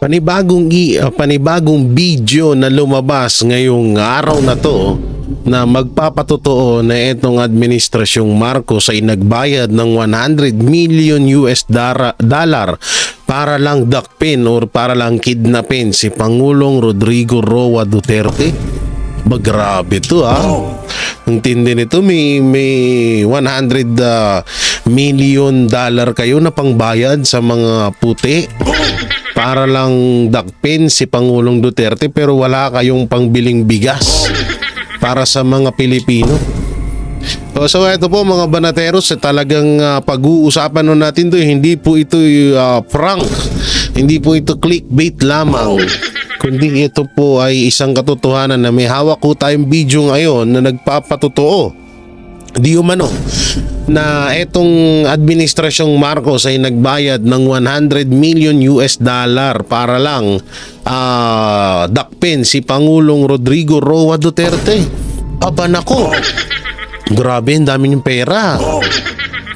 Panibagong video na lumabas ngayong araw na to na magpapatotoo na itong administrasyong Marcos ay nagbayad ng 100 million US dollar para lang dakpin or para lang kidnapin si Pangulong Rodrigo Roa Duterte. Grabe to Ang tindi nito, may 100 million dollar kayo na pangbayad sa mga puti para lang dakpin si Pangulong Duterte, pero wala kayong pangbiling bigas para sa mga Pilipino. So ito po mga banateros, talagang pag-uusapan natin to. Hindi po ito prank, hindi po ito clickbait lamang, kundi ito po ay isang katotohanan na may hawak ko tayong video ngayon na nagpapatotoo di umano na etong administrasyong Marcos ay nagbayad ng 100 million US dollar para lang dakpin si Pangulong Rodrigo Roa Duterte. Aba nako, grabe, ang dami niyong pera.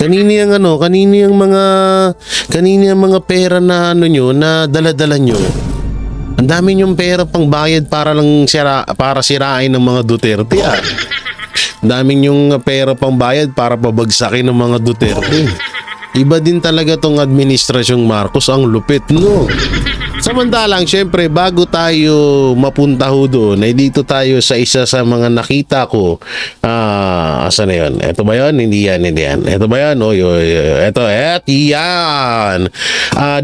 Kanina yung mga pera na nyo na dala-dala nyo. Ang dami niyong pera pang bayad para lang para sirain ng mga Duterte Ang dami niyong pera pang bayad para pabagsakin ng mga Duterte. Iba din talaga tong administrasyong Marcos, ang lupit no. Samantalang syempre bago tayo mapunta ho doon ay dito tayo sa isa sa mga nakita ko. Asan na yun? Ito ba yun? Hindi yan. Ito ba yan? Ito yan.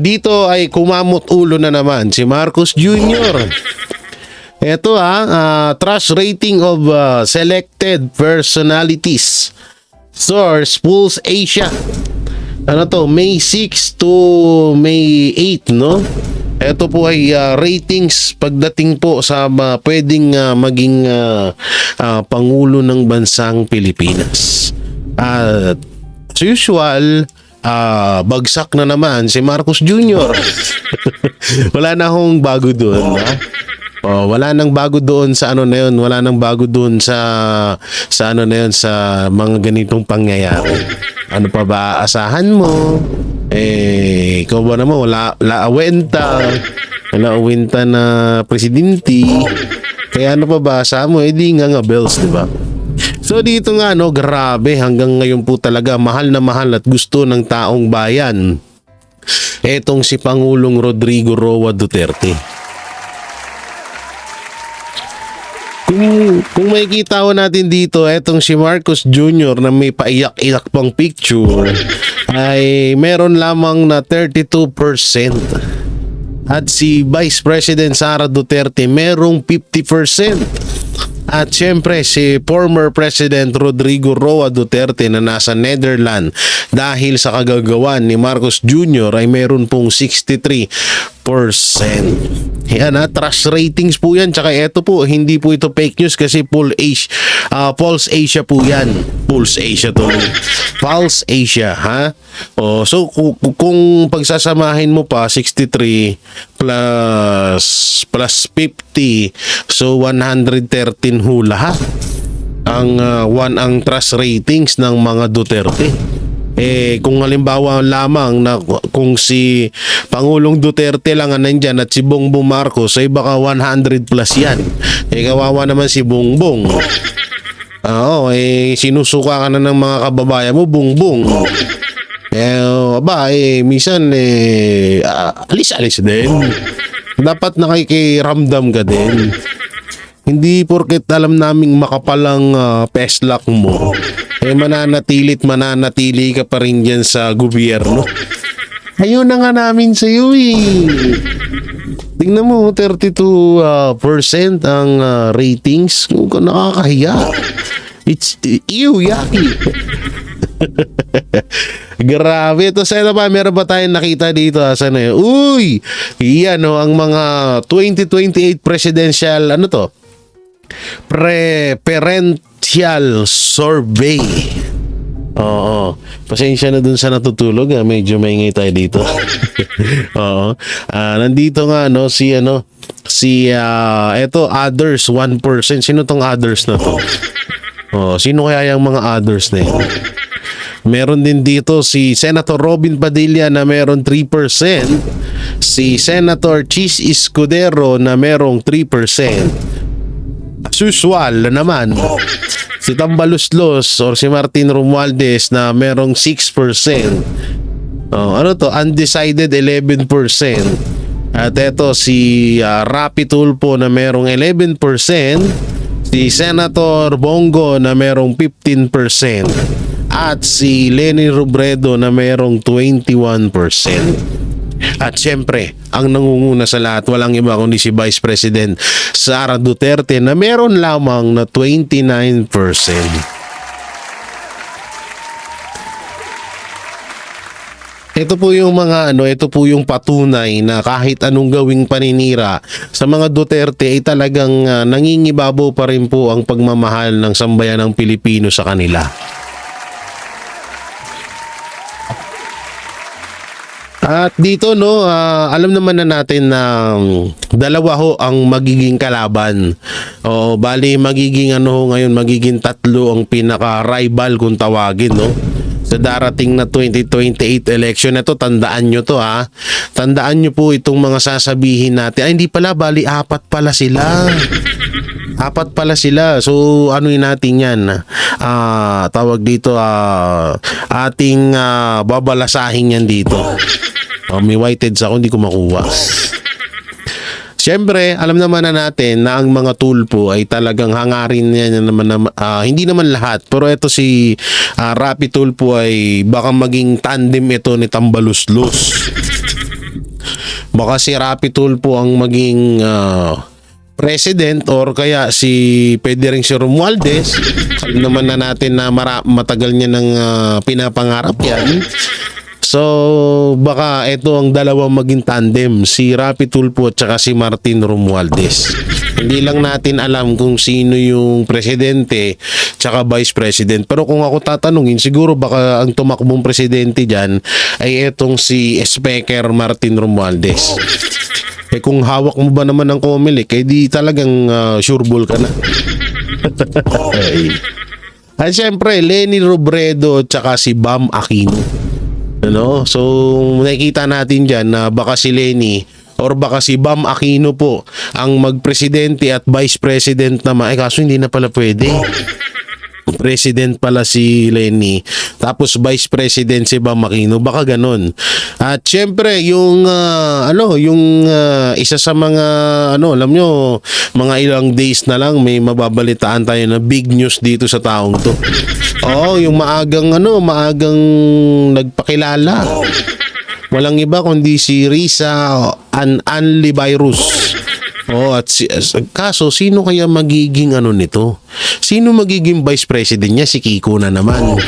Dito ay kumamot ulo na naman si Marcos Jr. Ito trust rating of selected personalities. Source Pulse Asia. Ano to? May 6 to May 8, no? Ito po ay ratings pagdating po sa pwedeng maging Pangulo ng Bansang Pilipinas. As usual, bagsak na naman si Marcos Jr. Wala na akong bago doon. Wala nang bago doon sa ano na yun. Wala nang bago doon sa ano na yun, sa mga ganitong pangyayari. Ano pa ba asahan mo? Ikaw ba naman laawenta na presidente. Kaya ano pa ba asahan mo? Di nga bells, di ba? So dito nga grabe, hanggang ngayon po talaga mahal na mahal at gusto ng taong bayan etong si Pangulong Rodrigo Roa Duterte. Kung makikita ko natin dito, etong si Marcos Jr. na may paiyak-iyak pang picture ay meron lamang na 32%. At si Vice President Sara Duterte merong 50%. At syempre si former President Rodrigo Roa Duterte na nasa Netherlands dahil sa kagagawan ni Marcos Jr. ay meron pong 63%. Yan trust ratings po yan. Tsaka ito po, hindi po ito fake news kasi Pulse Asia po yan. Pulse Asia to. Pulse Asia, so kung pagsasamahin mo pa 63 plus 50, so 113 ho lahat ang trust ratings ng mga Duterte. Kung halimbawa lamang na kung si Pangulong Duterte lang nandyan at si Bongbong Marcos ay baka 100 plus yan. Kawawa naman si Bongbong. Sinusuka ka na ng mga kababayan mo, Bongbong. Minsan alis-alis din. Dapat nakikiramdam ka din. Hindi porket alam naming makapalang peslak mo, mananatili ka pa rin dyan sa gobyerno. Ayun na nga namin sa iyo Tingnan mo, 32% ang ratings. Nakakahiya. It's yucky. Grabe. Ito sa pa, meron ba tayong nakita dito? Saan na yun? Uy! Yan ang mga 2028 presidential, preferential survey. Oo. Pasensya na dun sa natutulog. Medyo maingay tayo dito. Oo. Nandito nga eto others 1%. Sino tong others na to? Sino kaya yung mga others na yun? Meron din dito si Senator Robin Padilla na meron 3%. si Senator Chis Escudero na merong 3%. As usual naman, si Tambaluslos or si Martin Romualdez na merong 6%. Ano to? Undecided 11%. At eto si Rapi Tulfo na merong 11%. Si Senator Bongo na merong 15%. At si Leni Robredo na merong 21%. At syempre, ang nangunguna sa lahat, walang iba kundi si Vice President Sara Duterte na meron lamang na 29%. Ito po yung ito po yung patunay na kahit anong gawing paninira sa mga Duterte ay talagang nangingibabaw pa rin po ang pagmamahal ng sambayan ng Pilipino sa kanila. At dito alam naman na natin na dalawa ho ang magiging kalaban. Bali magiging ngayon magiging tatlo ang pinaka-rival kung tawagin sa darating na 2028 election. Ito, tandaan nyo to ha. Tandaan nyo po itong mga sasabihin natin. Ay, hindi pala, bali apat pala sila. Apat pala sila. So, natin yan? Tawag dito, ating babalasahin yan dito. May whiteheads ako, hindi ko makuha. Siyempre, alam naman na natin na ang mga Tulfo ay talagang hangarin niya naman hindi naman lahat. Pero ito si Rapi Tulfo ay baka maging tandem ito ni Tambaluslos. Baka si Rapi Tulfo ang maging president or kaya pwede rin si Romualdez. Alam naman na natin na matagal niya nang pinapangarap yan. So, baka ito ang dalawang maging tandem, si Rapi Tulfo at saka si Martin Romualdez. Hindi lang natin alam kung sino yung presidente tsaka vice president. Pero kung ako tatanungin, siguro baka ang tumakbong presidente dyan ay etong si Speaker Martin Romualdez. Kung hawak mo ba naman ng Comelec, di talagang sureball ka na. At syempre, Leni Robredo at saka si Bam Aquino. So nakikita natin dyan na baka si Leni or baka si Bam Aquino po ang magpresidente at vice president naman. Kaso hindi na pala pwede. President pala si Leni, tapos vice president si Bam Aquino, baka ganun. At syempre yung isa sa mga alam nyo, mga ilang days na lang may mababalitaan tayo na big news dito sa taong to. Yung maagang nagpakilala. Walang iba kundi si Risa Anlivirus. At kaso sino kaya magiging nito? Sino magiging vice president niya? Si Kiko na naman.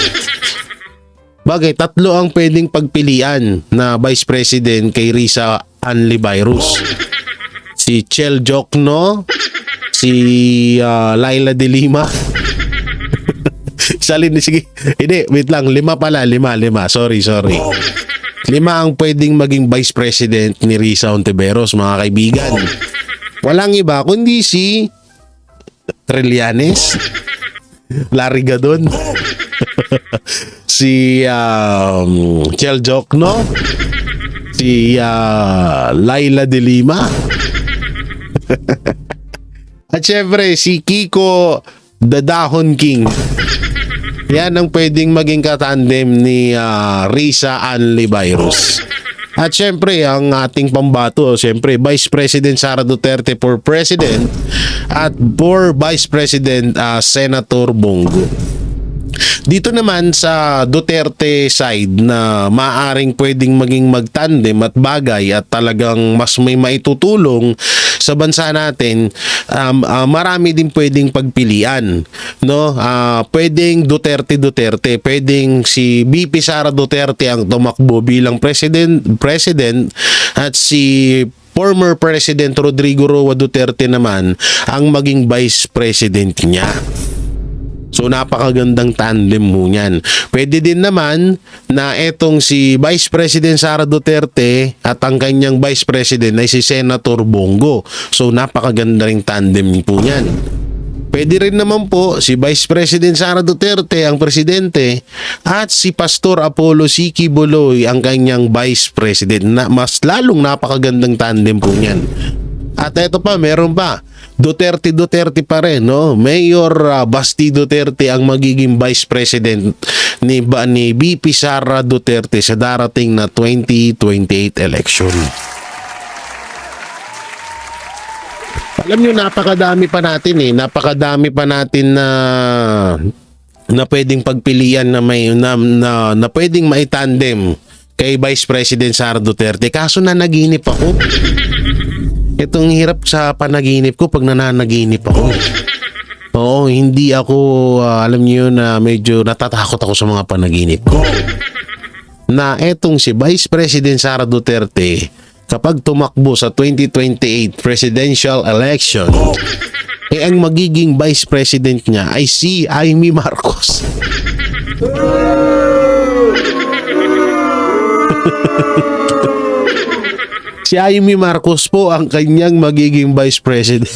Bagay, tatlo ang pwedeng pagpilian na vice president kay Risa Anlivirus. Si Chel Jokno, si Laila de Lima. Sige. Hindi, wait lang. Lima. Sorry. 5 ang pwedeng maging vice president ni Risa Ontiveros, mga kaibigan. Walang iba kundi si Trillanes, Larry Gadon, si Chel Jokno, si Laila de Lima, at syempre si Kiko the Dahon King. Yan ang pwedeng maging katandem ni Risa Anlivirus. At syempre, ang ating pambato, syempre, Vice President Sara Duterte for President at for Vice President Senator Bongo. Dito naman sa Duterte side na maaring pwedeng maging magtandem at bagay at talagang mas may maitutulong sa bansa natin, marami din pwedeng pagpilian, pwedeng Duterte, pwedeng si BP Sara Duterte ang tumakbo bilang president at si former President Rodrigo Roa Duterte naman ang maging vice president niya. So napakagandang tandem mo niyan. Pwede din naman na etong si Vice President Sara Duterte at ang kanyang Vice President ay si Senator Bongo. So napakaganda ring tandem po niyan. Pwede rin naman po si Vice President Sara Duterte ang presidente at si Pastor Apollo C. Quiboloy ang kanyang Vice President. Mas lalong napakagandang tandem po niyan. At eto pa, meron pa. Duterte pa rin, no? Mayor Basti Duterte ang magiging Vice President ni VP Sara Duterte sa darating na 2028 election. Alam nyo, napakadami pa natin na pwedeng pagpilian na may na pwedeng maitandem kay Vice President Sara Duterte. Kaso nanaginip ako. Itong hirap sa panaginip ko pag nananaginip ako. Oo, hindi ako, alam niyo na medyo natatakot ako sa mga panaginip ko. Na etong si Vice President Sara Duterte, kapag tumakbo sa 2028 presidential election, ang magiging Vice President niya ay si Amy Marcos. Si Amy Marcos po ang kanyang magiging Vice President.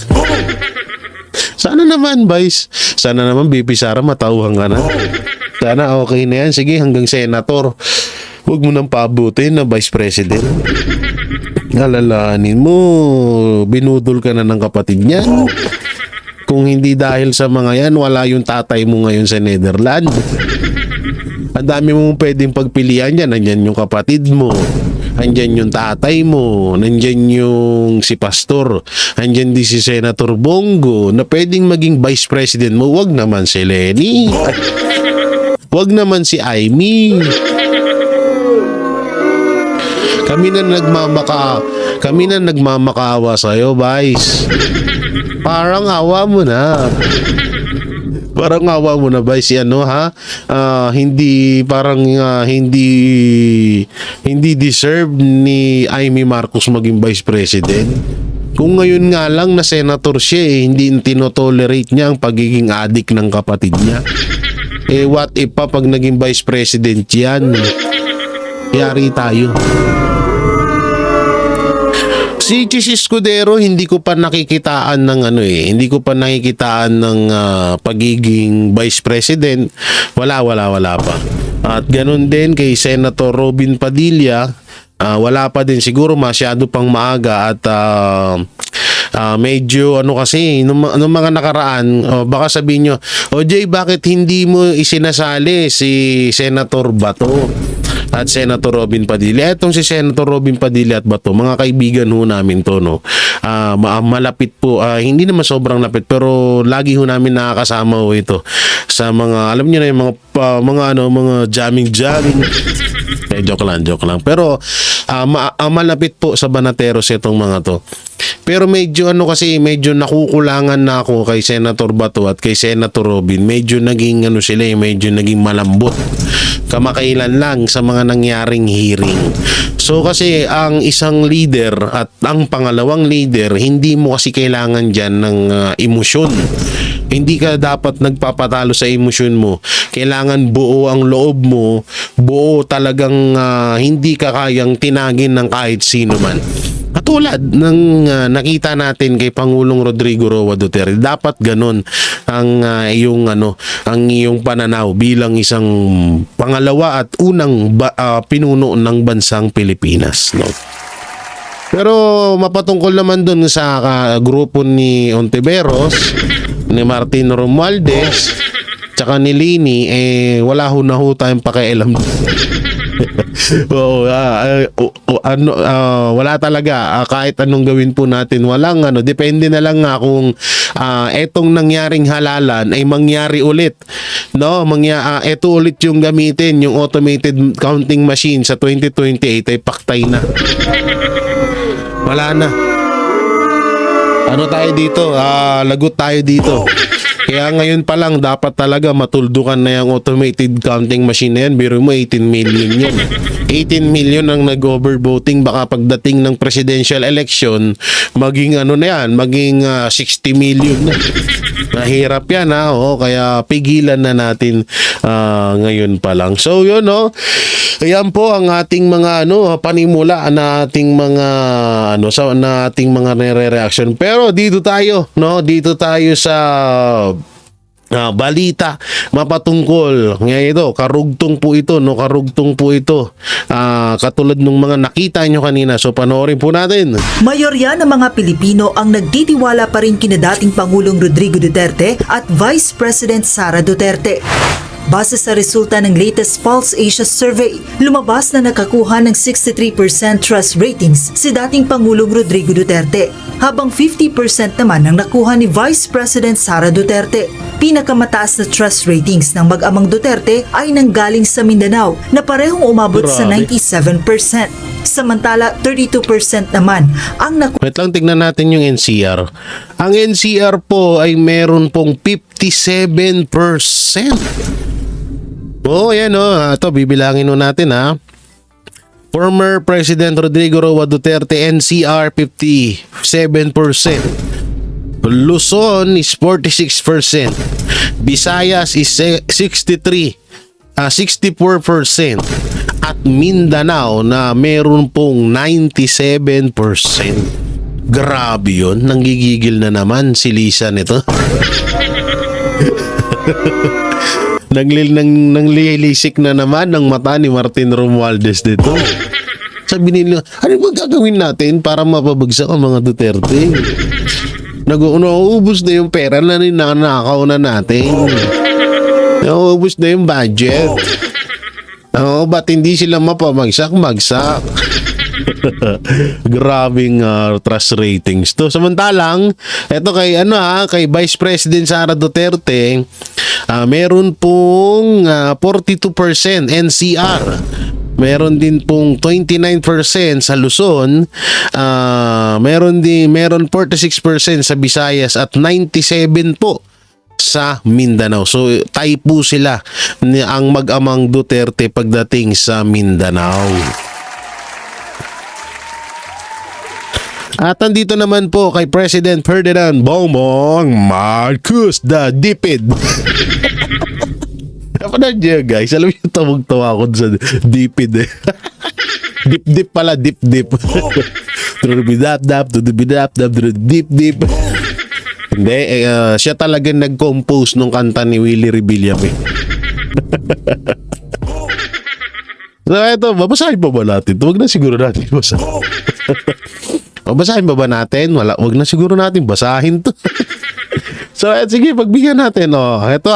Sana naman, Vice. Sana naman, BP Sara, matauhan ka na. Sana okay na yan. Sige, hanggang Senator. Huwag mo nang paabutin na Vice President. Alalahanin mo, binudol ka na ng kapatid niyan. Kung hindi dahil sa mga yan, wala yung tatay mo ngayon sa Netherlands. Ang dami mong pwedeng pagpilian yan. Nandyan yung kapatid mo. Nandyan yung tatay mo, nandyan yung si Pastor, nandyan din si Senator Bongo na pwedeng maging Vice President mo. Wag naman si Lenny. Wag naman si Amy. Kami na nagmamakaawa sa'yo, Vice. Parang awa mo na. Parang awa mo na, Vice, ano ha? Hindi deserve ni Amy Marcos maging Vice President. Kung ngayon nga lang na senator siya, hindi tinotolerate niya ang pagiging adik ng kapatid niya. What if pa pag naging Vice President yan? Yari tayo. Si Chis Escudero, hindi ko pa nakikitaan ng pagiging Vice President. Wala pa. At ganun din kay Senator Robin Padilla, wala pa din, siguro masyado pang maaga at medyo kasi nung mga nakaraan, baka sabihin nyo, Jay, bakit hindi mo isinasali si Senator Bato at Senator Robin Padilla? Etong si Senator Robin Padilla at Bato, mga kaibigan ho namin to, no? Malapit po, hindi naman sobrang lapit, pero lagi ho namin nakakasama ho ito sa mga, alam niyo na yung mga jamming. Joke lang. Pero malapit po sa Banateros itong mga to. Pero medyo medyo nakukulangan na ako kay Senator Bato at kay Senator Robin. Medyo naging medyo naging malambot kamakailan lang sa mga nangyaring hearing. So kasi ang isang leader at ang pangalawang leader, hindi mo kasi kailangan dyan ng emosyon. Hindi ka dapat nagpapatalo sa emosyon mo. Kailangan buo ang loob mo, buo talagang hindi ka kayang tinagin ng kahit sino man. Katulad ng nakita natin kay Pangulong Rodrigo Roa Duterte, dapat ganun ang iyong pananaw bilang isang pangalawa at unang pinuno ng bansang Pilipinas, no? Pero mapatungkol naman dun sa grupo ni Ontiveros, ni Martin Romualdez, tsaka ni Lini, wala ho na ho tayong pakialam. Wala talaga, kahit anong gawin po natin, walang depende na lang nga kung etong nangyaring halalan ay mangyari ulit, no? Eto ulit yung gamitin, yung automated counting machine sa 2028 ay paktay na. Wala na. Tayo dito? Lagot tayo dito. Kaya ngayon pa lang dapat talaga matuldukan na yung automated counting machine na yan. Biro mo 18 million yan. 18 million ang nag-overvoting, baka pagdating ng presidential election maging ano na yan, maging 60 million na. Mahirap yan ha, kaya pigilan na natin ngayon pa lang. So yun ayan po ang ating mga panimula na ating mga na ating mga nire-reaction. Pero dito tayo sa balita mapatungkol ngayon ito, karugtong po ito katulad ng mga nakita nyo kanina, so panoorin po natin. Mayorya ng mga Pilipino ang nagtitiwala pa rin kina dating Pangulong Rodrigo Duterte at Vice President Sara Duterte. Base sa resulta ng latest Pulse Asia Survey, lumabas na nakakuha ng 63% trust ratings si dating Pangulong Rodrigo Duterte, habang 50% naman ang nakuha ni Vice President Sara Duterte. Pinakamataas na trust ratings ng mag-amang Duterte ay nanggaling sa Mindanao na parehong umabot sa 97%. Samantala, 32% naman ang nakuha. Wait lang, tignan natin yung NCR. Ang NCR po ay meron pong 57%. Ayan ito bibilangin natin Former President Rodrigo Roa Duterte, NCR 57%. Luzon is 46%. Visayas is 64%. At Mindanao na meron pong 97%. Grabe yun. Nanggigigil na naman si Lisa nito. Nanglilisik na naman ng mata ni Martin Romualdez dito. Sabi nila, ano ba gagawin natin para mapabagsak ang mga Duterte? Nauubos na yung pera na ninanakaw na natin. Nauubos na yung budget. Ba't hindi sila mapamagsak-magsak? Grabing trust ratings to. Samantalang eto kay Vice President Sara Duterte, meron pong 42% NCR. Meron din pong 29% sa Luzon, meron 46% sa Visayas at 97 po sa Mindanao. So tie po sila ang mag-amang Duterte pagdating sa Mindanao. At andito naman po kay President Ferdinand Bongbong Marcos the Dipid. Napanood niyo guys, alam niyo tawag-tawa ako sa Dipid Dip-dip pala, dip-dip. Dip-dip. Hindi, siya talaga nag-compose nung kanta ni Willie Rebillame. So eto, babasahin pa ba natin? Huwag na siguro natin basahin. Babasahin ba natin? Wag na siguro natin basahin to. So, sige, pagbigyan natin. Ito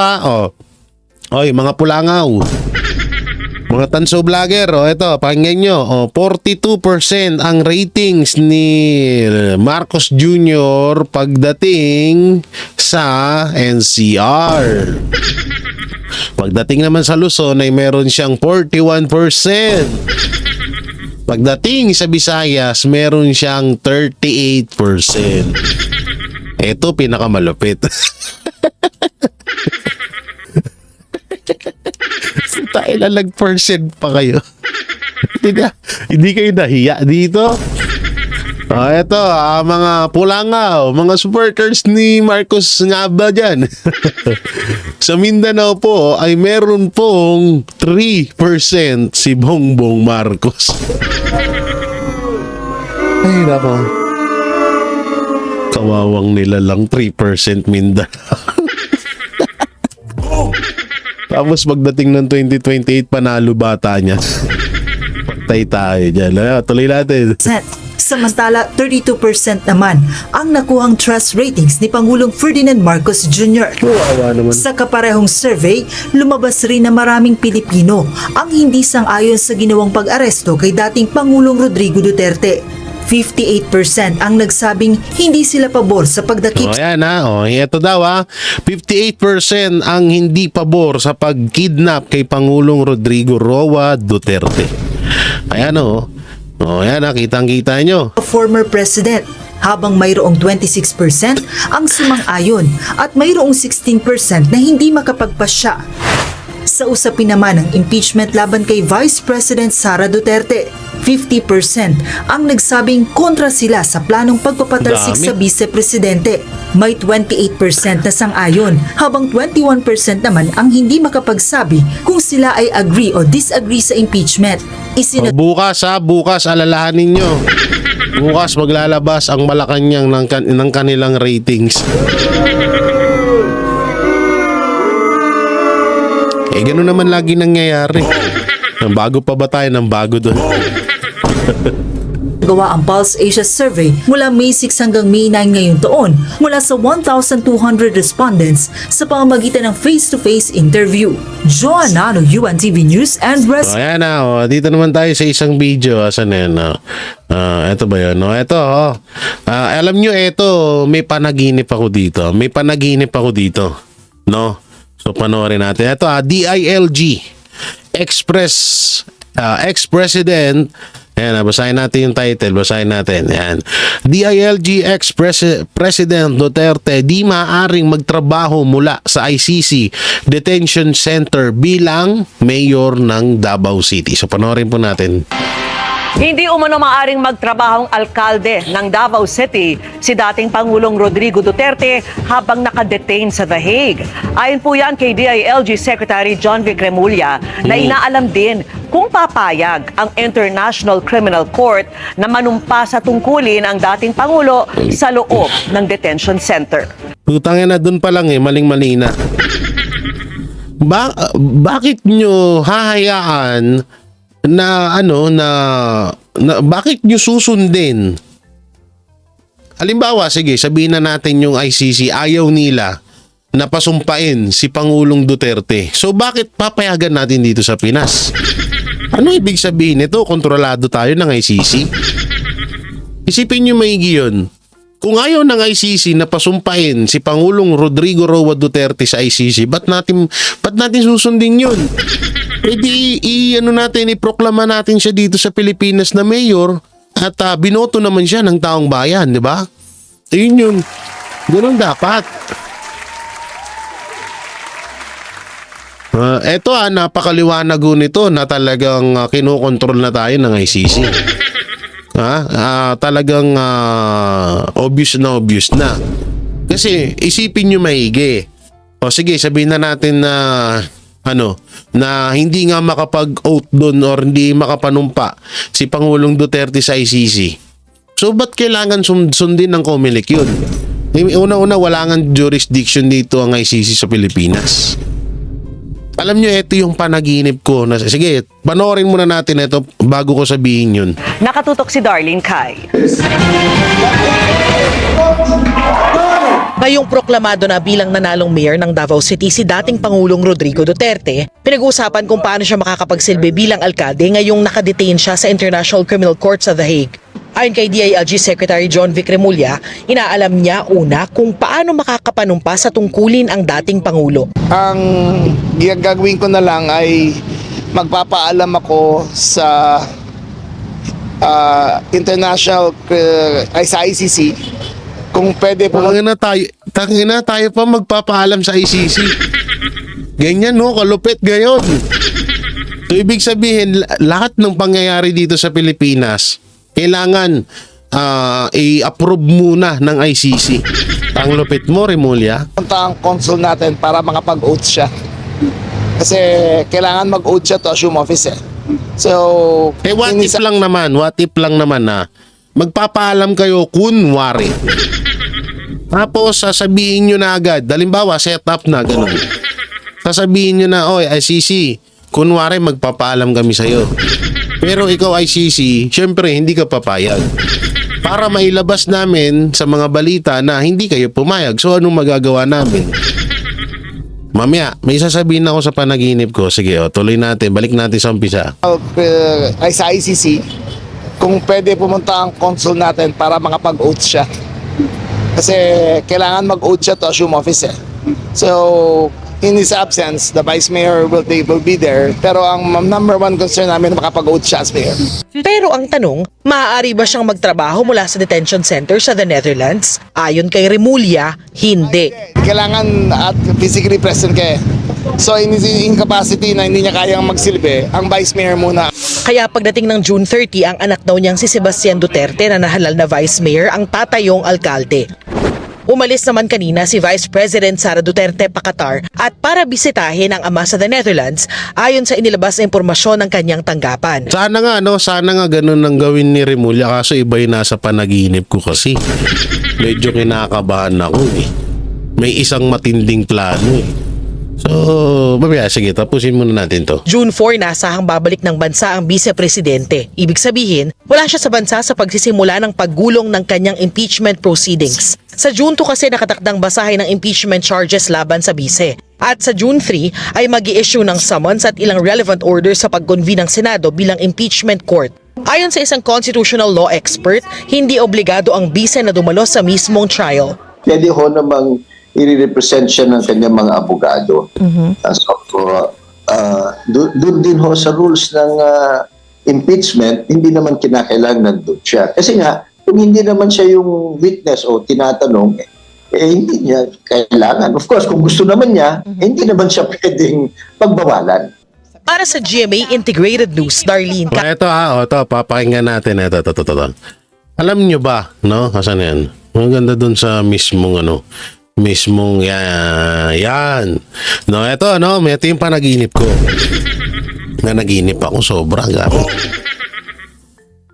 Oy, mga pulangaw. Mga tanso vlogger. Ito, pakinggan nyo. 42% ang ratings ni Marcos Jr. pagdating sa NCR. Pagdating naman sa Luzon ay meron siyang 41%. Pagdating sa Visayas, meron siyang 38%. Ito pinakamalupit. Tayo lang percent pa kayo. Hindi kayo nahiya dito. Ito, mga pulangaw, mga supporters ni Marcos nga ba dyan? Sa Mindanao po ay meron pong 3% si Bongbong Marcos. Ay nako. Kawawang nila lang 3% Mindanao. Tapos pagdating ng 2028 panalo bata niya. Patay tayo dyan. Tuloy natin. Samantala, 32% naman ang nakuhang trust ratings ni Pangulong Ferdinand Marcos Jr. Sa kaparehong survey, lumabas rin na maraming Pilipino ang hindi sang-ayon sa ginawang pag-aresto kay dating Pangulong Rodrigo Duterte. 58% ang nagsabing hindi sila pabor sa pagdakip. Ayan ito daw 58% ang hindi pabor sa pagkidnap kay Pangulong Rodrigo Roa Duterte. Ayan ayan kitang-kita nyo. Former President. habang mayroong 26% ang sumang-ayon at mayroong 16% na hindi makapagpasya. Sa usapin naman ng impeachment laban kay Vice President Sara Duterte, 50% ang nagsabing kontra sila sa planong pagpapatalsik Dami. sa vice-presidente. May 28% na sang-ayon, habang 21% naman ang hindi makapagsabi kung sila ay agree o disagree sa impeachment. Bukas alalahanin nyo. Bukas maglalabas ang Malacanang ng kanilang ratings. Gano'n naman lagi nangyayari. Bago pa ba tayo ng bago doon? Gawa ang Pulse Asia Survey mula May 6 hanggang May 9 ngayong taon mula sa 1,200 respondents sa pamamagitan ng face-to-face interview. Joanna no UNTV News and So ayan na, dito naman tayo sa isang video. Asan na yan? Ito ba yun? Alam nyo, may panaginip ako dito. No? So panoorin natin. Ito DILG ex-president. Ayan, basahin natin yung title. Ayan. DILG ex-president Duterte di maaaring magtrabaho mula sa ICC Detention Center bilang mayor ng Davao City. So panoorin po natin. Hindi umano maaring magtrabahong alkalde ng Davao City si dating Pangulong Rodrigo Duterte habang nakadetain sa The Hague. Ayon po yan kay DILG Secretary John Vic Remulla na inaalam din kung papayag ang International Criminal Court na manumpa sa tungkulin ang dating Pangulo sa loob ng detention center. Putangin na dun pa lang maling-mali na. Bakit nyo hahayaan na bakit nyo susundin? Halimbawa, sige, sabihin na natin yung ICC ayaw nila na pasumpain si Pangulong Duterte. So bakit papayagan natin dito sa Pinas? Ano ibig sabihin nito? Kontrolado tayo ng ICC? Isipin nyo maigi yun. Kung ayaw ng ICC na pasumpain si Pangulong Rodrigo Roa Duterte sa ICC, ba't natin susundin yun? Pwede iproklama natin siya dito sa Pilipinas na mayor at binoto naman siya ng taong bayan, di ba? Yun yun. Ganun dapat. Napakaliwanag nito na talagang kinokontrol na tayo ng ICC. Talagang obvious na. Kasi isipin nyo maigi. O sige, sabihin na natin na na hindi nga makapag-oath doon or hindi makapanumpa si Pangulong Duterte sa ICC. So ba't kailangan sundin ng COMELEC yun? Una-una, wala nga jurisdiction dito ang ICC sa Pilipinas. Alam nyo, ito yung panaginip ko. Sige, panoorin muna natin ito bago ko sabihin yun. Nakatutok si Darlene Kai. Ngayong proklamado na bilang nanalong mayor ng Davao City si dating Pangulong Rodrigo Duterte, pinag-uusapan kung paano siya makakapagsilbi bilang alkalde ngayong nakadetain siya sa International Criminal Court sa The Hague. Ayon kay DILG Secretary John Vic Remulla, inaalam niya una kung paano makakapanumpa sa tungkulin ang dating Pangulo. Ang gagawin ko na lang ay magpapaalam ako sa international sa ICC kung pwede po. Tangina tayo pa magpapaalam sa ICC. Ganyan kalupit gayon. So ibig sabihin, lahat ng pangyayari dito sa Pilipinas, kailangan i-approve muna ng ICC. Ang lupit mo, Remulla. Punta ang consul natin para makapag-oath siya. Kasi kailangan mag-oath siya to assume office. So, what if lang naman na magpapaalam kayo kunwari. Tapos sasabihin nyo na agad, halimbawa set up na ganun. Sasabihin nyo na, ICC, kunwari magpapaalam kami sa'yo. Pero ikaw ICC, syempre hindi ka papayag. Para mailabas namin sa mga balita na hindi kayo pumayag. So anong magagawa namin? Mamaya, may sasabihin ako sa panaginip ko. Sige, tuloy natin. Balik natin sa umpisa. Sa ICC, kung pwede pumunta ang consul natin para makapag-oath siya. Kasi kailangan mag-oath siya to assume office. So, in his absence, the vice mayor will be there. Pero ang number one concern namin makapag-oath siya as mayor. Pero ang tanong, maaari ba siyang magtrabaho mula sa detention center sa the Netherlands? Ayon kay Remulla, hindi. Kailangan at physically present ka eh. So in his incapacity na hindi niya kayang magsilbi, ang vice mayor muna. Kaya pagdating ng June 30, ang anak daw niyang si Sebastian Duterte na nahalal na vice mayor ang tatayong alkalde. Umalis naman kanina si Vice President Sara Duterte pa Qatar at para bisitahin ang ama sa the Netherlands ayon sa inilabas na impormasyon ng kanyang tanggapan. Sana nga ganun ang gawin ni Remulla, kaso iba yung nasa panaginip ko kasi. Medyo kinakabahan ako eh. May isang matinding plano eh. So, babaya, sige, tapusin muna natin to. June 4, nasahang babalik ng bansa ang vice-presidente. Ibig sabihin, wala siya sa bansa sa pagsisimula ng paggulong ng kanyang impeachment proceedings. Sa June 2 kasi nakatakdang basahin ng impeachment charges laban sa vice. At sa June 3 ay mag-i-issue ng summons at ilang relevant orders sa pag-convene ng Senado bilang impeachment court. Ayon sa isang constitutional law expert, hindi obligado ang vice na dumalo sa mismong trial. Pwede ho namang i-represent siya ng kanyang mga abogado. Doon din ho sa rules ng impeachment, hindi naman kinakailangan nandun siya. Kasi nga, kung hindi naman siya yung witness o tinatanong, hindi niya kailangan. Of course, kung gusto naman niya, hindi naman siya pwedeng pagbawalan. Para sa GMA Integrated News, Darlene Ito papakinggan natin. Ito. Alam nyo ba, no? Asan yan? Ang ganda dun sa mismong yan. No, ito yung panaginip ko. Nanaginip ako sobra, gabi.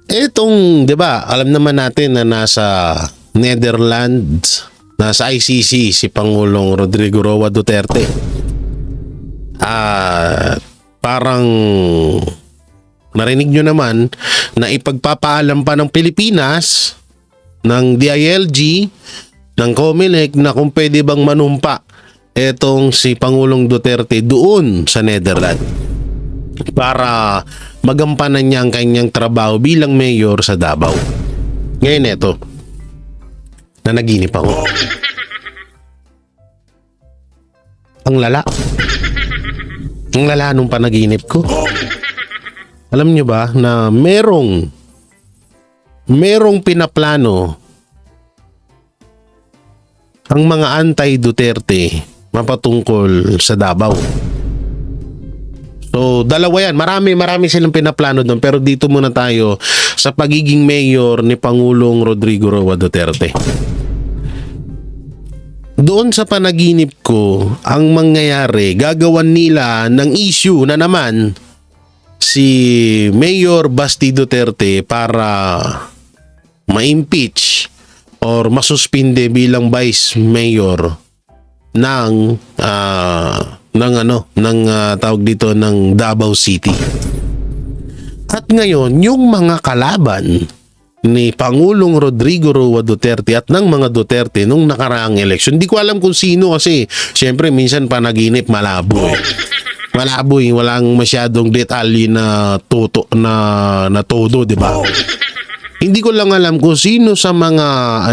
Itong, 'di ba? Alam naman natin na nasa Netherlands, nasa ICC si Pangulong Rodrigo Roa Duterte. Parang narinig nyo naman na ipagpapaalam pa ng Pilipinas, ng DILG, ng COMELEC na kung pwede bang manumpa etong si Pangulong Duterte doon sa Netherlands para magampanan niya ang kanyang trabaho bilang mayor sa Davao. Ngayon eto, nanaginip ako. Ang lala nung panaginip ko. Alam niyo ba na merong pinaplano ang mga anti-Duterte mapatungkol sa Davao. So, dalawa yan. Marami silang pinaplano doon. Pero dito muna tayo sa pagiging mayor ni Pangulong Rodrigo Roa Duterte. Doon sa panaginip ko, ang mangyayari, gagawan nila ng issue na naman si Mayor Basti Duterte para ma-impeach or masuspinde bilang vice mayor ng tawag dito ng Davao City. At ngayon, yung mga kalaban ni Pangulong Rodrigo Roa Duterte at ng mga Duterte nung nakaraang eleksyon, hindi ko alam kung sino kasi syempre minsan panaginip malabo eh. Malabo eh, walang masyadong detalye na todo, di ba? Hindi ko lang alam kung sino sa mga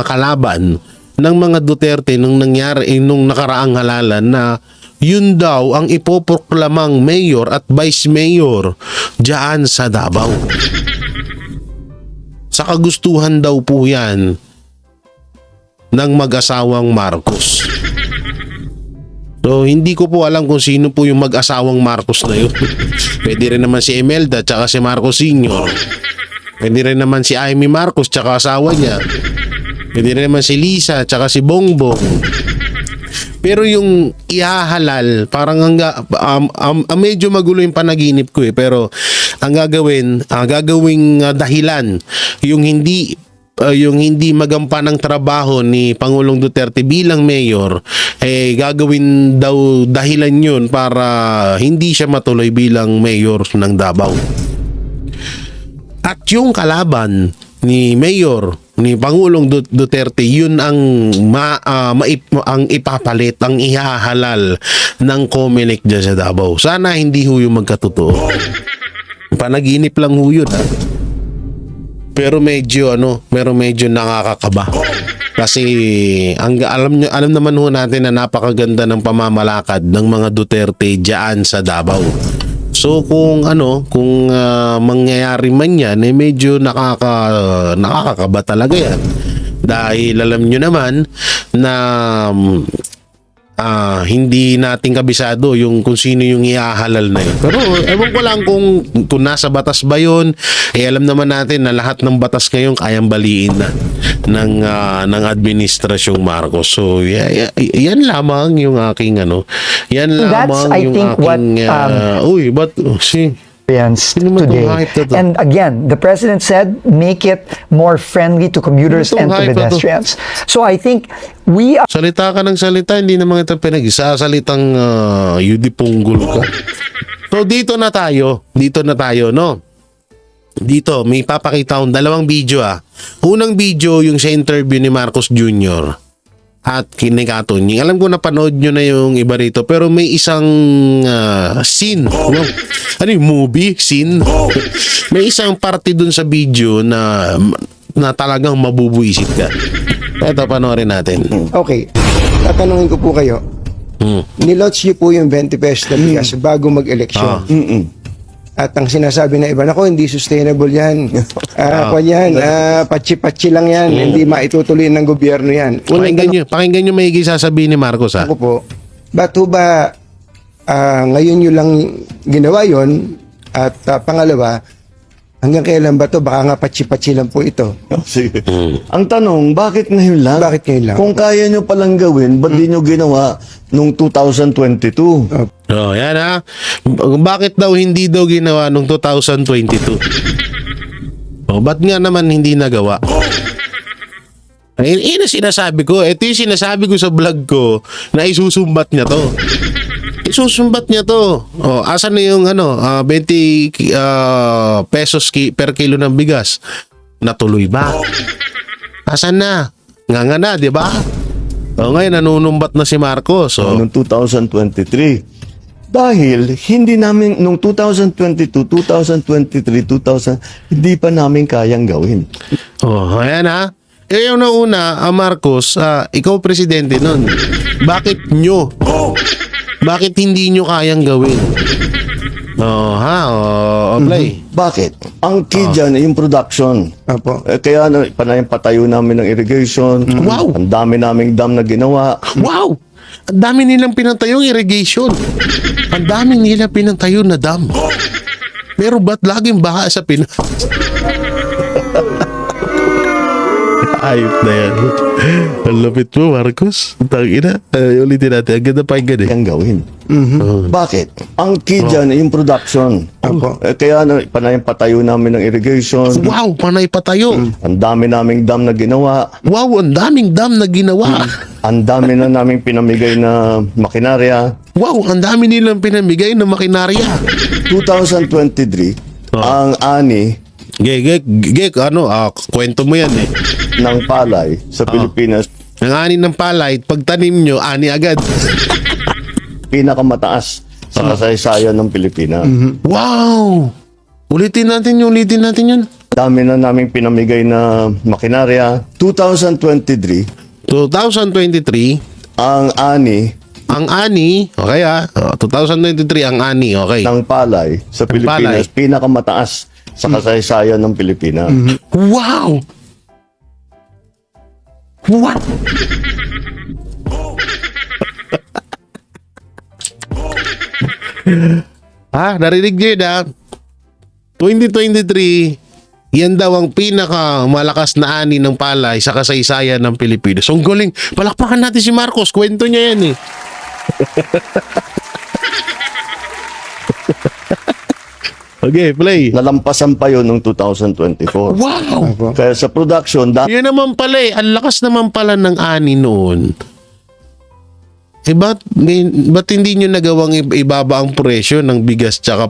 kalaban ng mga Duterte nung nakaraang halalan na yun daw ang ipoproklamang mayor at vice mayor diyan sa Davao. Sa kagustuhan daw po yan ng mag-asawang Marcos. So, hindi ko po alam kung sino po yung mag-asawang Marcos na yun. Pwede rin naman si Imelda tsaka si Marcos Sr. Pwede rin naman si Amy Marcos tsaka asawa niya. Pwede rin naman si Lisa tsaka si Bongbong. Pero yung ihahalal, parang medyo magulo yung panaginip ko eh. Pero ang gagawing dahilan, yung hindi magampan ng trabaho ni Pangulong Duterte bilang mayor, gagawin daw dahilan yun para hindi siya matuloy bilang mayor ng Davao. At yung kalaban ni Pangulong Duterte, yun ang ipapalit, ang ihahalal ng COMELEC dyan sa Davao. Sana hindi ho yung magkatotoo. Panaginip lang ho yun. Pero medyo nakakakaba. Kasi alam naman ho natin na napakaganda ng pamamalakad ng mga Duterte diyan sa Davao. So kung mangyayari man yan, medyo nakakakaba talaga yan. Dahil alam nyo naman na hindi natin kabisado kung sino yung iahalal na yun. Pero ewan ko lang kung nasa batas ba yun. Alam naman natin na lahat ng batas ngayon kayang baliin na ng administrasyong Marcos. So yan lamang yung aking yan lamang I yung think, aking Sino man today. tong hype na to? And again, the president said, make it more friendly to commuters Sino and tong to hype na to? pedestrians. So I think we are Salita ka ng salita, hindi naman ito pinag-isasalitang yudipunggol ka. So dito na tayo, no? Dito, may papakita akong dalawang video Unang video yung sa interview ni Marcos Jr. at kay Katunying. Alam ko napanood nyo na yung iba rito, pero may isang scene. Wow. Ano yung movie? Scene? May isang parte dun sa video na talagang mabubuisit ka. Ito, panoorin natin. Okay, tatanungin ko po kayo. Nilots niyo po yung 20 pesos na bigas bago mag-eleksyon. At ang sinasabi na iba, nako, hindi sustainable yan. Patsi-patsi lang yan. Hindi maitutuloy ng gobyerno yan. Pakinggan nyo maigi sasabihin ni Marcos Ako po, ba't ho ba ngayon nyo lang ginawa yon? At pangalawa, hanggang kailan ba to? Baka nga patsi-patsi lang po ito. Sige. Ang tanong, bakit ngayon lang? Bakit ngayon lang? Kung kaya nyo palang gawin, ba't di nyo ginawa nung 2022? Oh, yan Bakit daw hindi daw ginawa nung 2022? Ba't nga naman hindi nagawa? Ayun sinasabi ko. Ito yung sinasabi ko sa vlog ko na isusumbat niya to. Isusumbat niya to. Asan na yung 20 pesos per kilo ng bigas? Natuloy ba? Asan na? Nga na, di ba? Ngayon nanunumbat na si Marcos. Noong 2023. Dahil hindi namin, nung 2022, 2023, hindi pa namin kayang gawin. Ayan yung nauna, Marcos, ikaw presidente nun. Bakit hindi nyo kayang gawin? Play. Bakit? Ang key dyan ay yung production. Apo. Kaya patayo namin ng irrigation. Wow! Ang dami naming dam na ginawa. Wow! Ang dami nilang pinatayong irrigation. Ang dami nilang pinatayo na dam. Pero ba't laging baha sa Pinas? Ayop na yan. Ang lapit mo, Marcos. Tangina. Ulitin natin. Ang ganda pa yung ganda. Kayang gawin. Bakit? Ang key dyan ay yung production. Kaya patayo namin ng irrigation. Wow! Panay patayo. Ang dami naming dam na ginawa. Wow! Ang daming dam na ginawa. Ang dami na naming pinamigay na makinarya. Wow! Ang dami nilang pinamigay na makinarya. 2023, ang ani kwento mo yan ng palay sa Pilipinas, Ang ani ng palay, pagtanim nyo, ani agad. pinakamataas sa kasaysayan ng Pilipinas. Wow! Ulitin natin yun. Dami na naming pinamigay na makinarya. 2023, 2023, ang ani 2023 ang ani, okay. ng palay sa Pilipinas, pinakamataas sa kasaysayan ng Pilipinas. Wow! What? Narinig nyo yun 2023, yan daw ang pinakamalakas na ani ng palay sa kasaysayan ng Pilipinas. Ang galing. Palakpakan natin si Marcos. Kwento niya yan Okay, play. Nalampasan pa yun noong 2024. Wow! Kaya sa production, Yan naman pala ang lakas naman pala ng ani noon. Ba't hindi nyo nagawang ibaba ang presyo ng bigas tsaka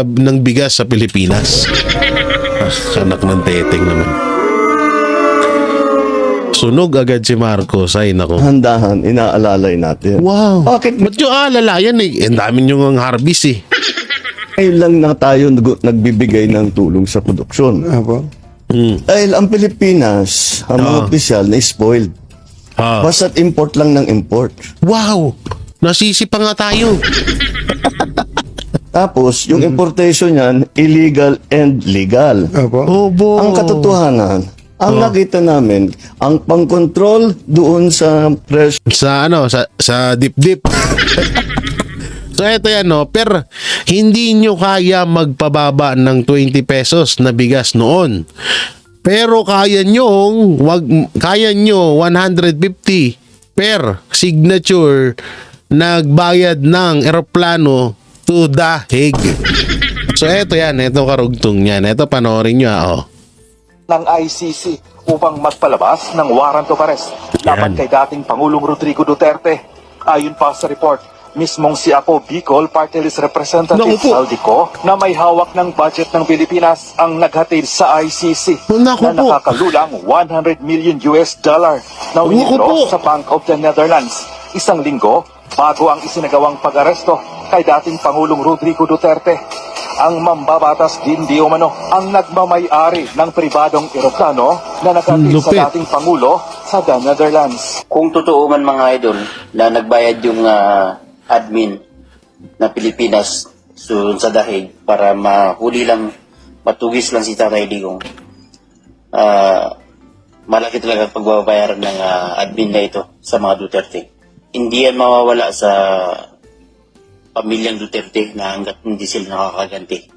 ng bigas sa Pilipinas? Anak ng teteng naman. Sunog agad si Marcos. Ay, nako. handahan, inaalalay natin. Wow. Bakit? Ba't nyo alalayan Ang dami nyo ang harvest Ngayon lang na tayo nagbibigay ng tulong sa produksyon. Apo. Dahil ang Pilipinas, ang mga opisyal na spoiled. Basta't import lang ng import. Wow! Nasisi pa nga tayo. Tapos, yung importation niyan, illegal and legal. Opo. Obo. Ang katotohanan, ang nakita namin, ang pang-control doon sa presyo Sa ano, sa dip-dip. So eto yan no, hindi nyo kaya magpababa ng 20 pesos na bigas noon. Pero kaya nyo 150 per signature nagbayad ng eroplano to The Hague. So eto yan, eto karugtong yan. Eto panoorin nyo ng ICC upang magpalabas ng warrant of arrest laban kay dating Pangulong Rodrigo Duterte. Ayon pa sa report, mismong si Apo Bicol Party List Representative Naku po. Saldico na may hawak ng budget ng Pilipinas ang naghatid sa ICC Naku na po. nakakalulang $100 million na Naku withdraw po. sa Bank of the Netherlands. Isang linggo bago ang isinagawang pag-aresto kay dating Pangulong Rodrigo Duterte. Ang mambabatas din di umano ang nagmamay-ari ng pribadong eroplano na naghatid Lupit. sa dating Pangulo sa the Netherlands. Kung totoo man mga idol na nagbayad yung admin na Pilipinas sa The Hague para mahuli lang, matugis lang si Tatay Digong, malaki talaga pagbabayaran ng admin na ito sa mga Duterte. Hindi yan mawawala sa pamilyang Duterte na hanggat hindi sila nakakaganti.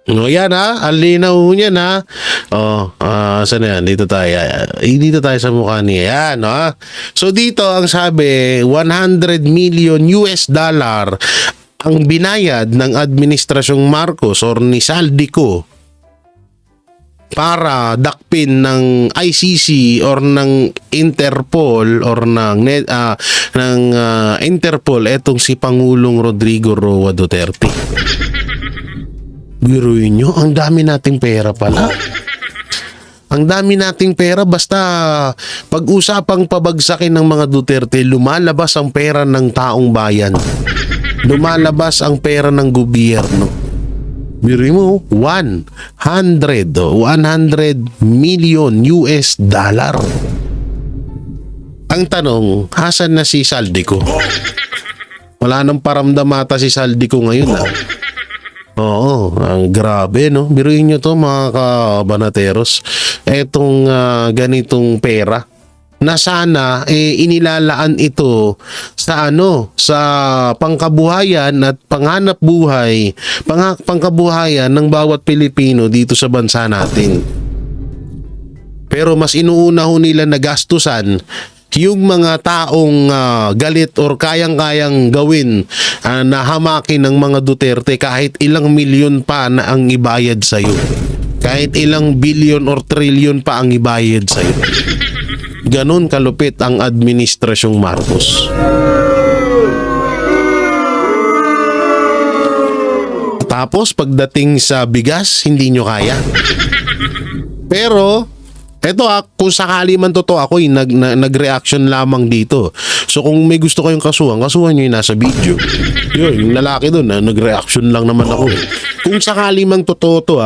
No, yan ang linaw niyan saan yan? Dito tayo sa mukha niya. Yan, So dito ang sabi, $100 million ang binayad ng Administrasyong Marcos or ni Saldico para dakpin ng ICC or ng Interpol or ng Interpol etong si Pangulong Rodrigo Roa Duterte. Biruin nyo, ang dami nating pera pala. Ang dami nating pera, basta pag-usapang pabagsakin ng mga Duterte, lumalabas ang pera ng taong bayan. Lumalabas ang pera ng gobyerno. Biruin mo, $100 million. Ang tanong, hasan na si Saldico? Wala nang paramdam ata si Saldico ngayon Oo, ang grabe no. Biruin nyo to mga kabanateros. Etong ganitong pera na sana inilalaan ito sa sa pangkabuhayan at panghanap buhay, pangkabuhayan ng bawat Pilipino dito sa bansa natin. Pero mas inuuna ho nila na gastusan yung mga taong galit or kayang-kayang gawin na hamakin ng mga Duterte kahit ilang milyon pa na ang ibayad sa'yo. Kahit ilang billion or trillion pa ang ibayad sa'yo. Ganon kalupit ang Administrasyong Marcos. Tapos pagdating sa bigas, hindi nyo kaya. Pero eto kung sakali man totoo ako nag-reaction lamang dito. So kung may gusto kayong kasuhan nyo yung nasa video. Yun, yung lalaki doon nag-reaction lang naman ako Kung sakali mang totoo to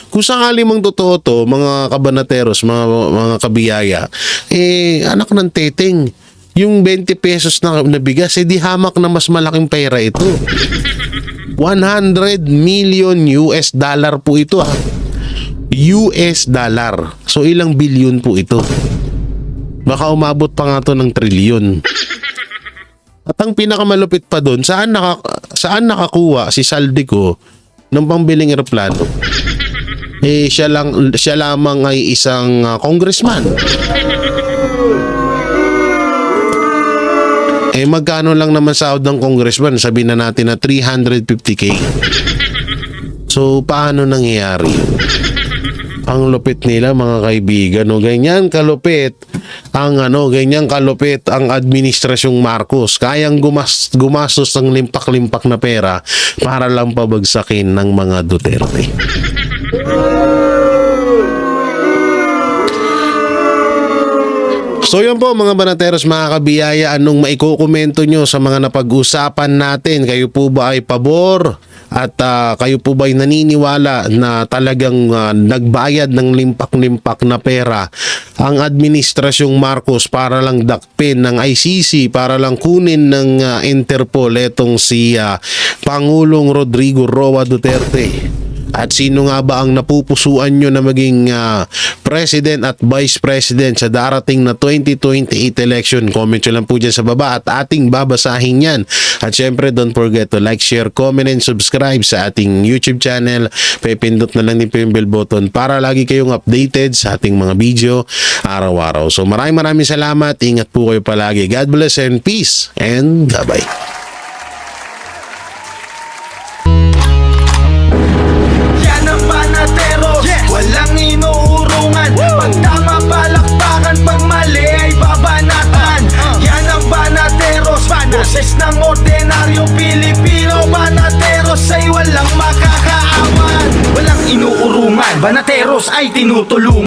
kung sakali mang totoo to, mga kabanateros, mga kabiyaya, anak ng teteng, yung 20 pesos na bigas, di hamak na mas malaking pera ito. $100 million po ito US dollar. So ilang bilyon po ito? Baka umabot pa nga to ng trilyon. At ang pinakamalupit pa doon, saan nakakuha si Saldico ng pambiling eroplano? Siya lamang ay isang congressman. Magkano lang naman sahod ng congressman? Sabihin na natin na 350K. So paano nangyayari? Ang lupit nila mga kaibigan, ganyan kalupit ang Administrasyong Marcos. Kayang gumastos ng limpak-limpak na pera para lang pabagsakin ng mga Duterte. So yun po mga banateros, mga kabiyaya, anong maikukomento nyo sa mga napag-usapan natin? Kayo po ba ay pabor? At kayo po ba ay naniniwala na talagang nagbayad ng limpak-limpak na pera ang administrasyong Marcos para lang dakpin ng ICC, para lang kunin ng Interpol etong si Pangulong Rodrigo Roa Duterte? At sino nga ba ang napupusuan nyo na maging President at Vice President sa darating na 2028 election? Comment nyo lang po dyan sa baba at ating babasahin yan. At syempre, don't forget to like, share, comment, and subscribe sa ating YouTube channel. Pipindot na lang din po yung bell button para lagi kayong updated sa ating mga video araw-araw. So maraming salamat. Ingat po kayo palagi. God bless and peace. And bye-bye. Walang inuurungan. Pag tama palakpakan, pag mali ay babanatan. Yan ang Banateros, boses ng ordinaryong Pilipino. Banateros ay walang makakaawan. Walang inuurungan, Banateros ay tinutulungan.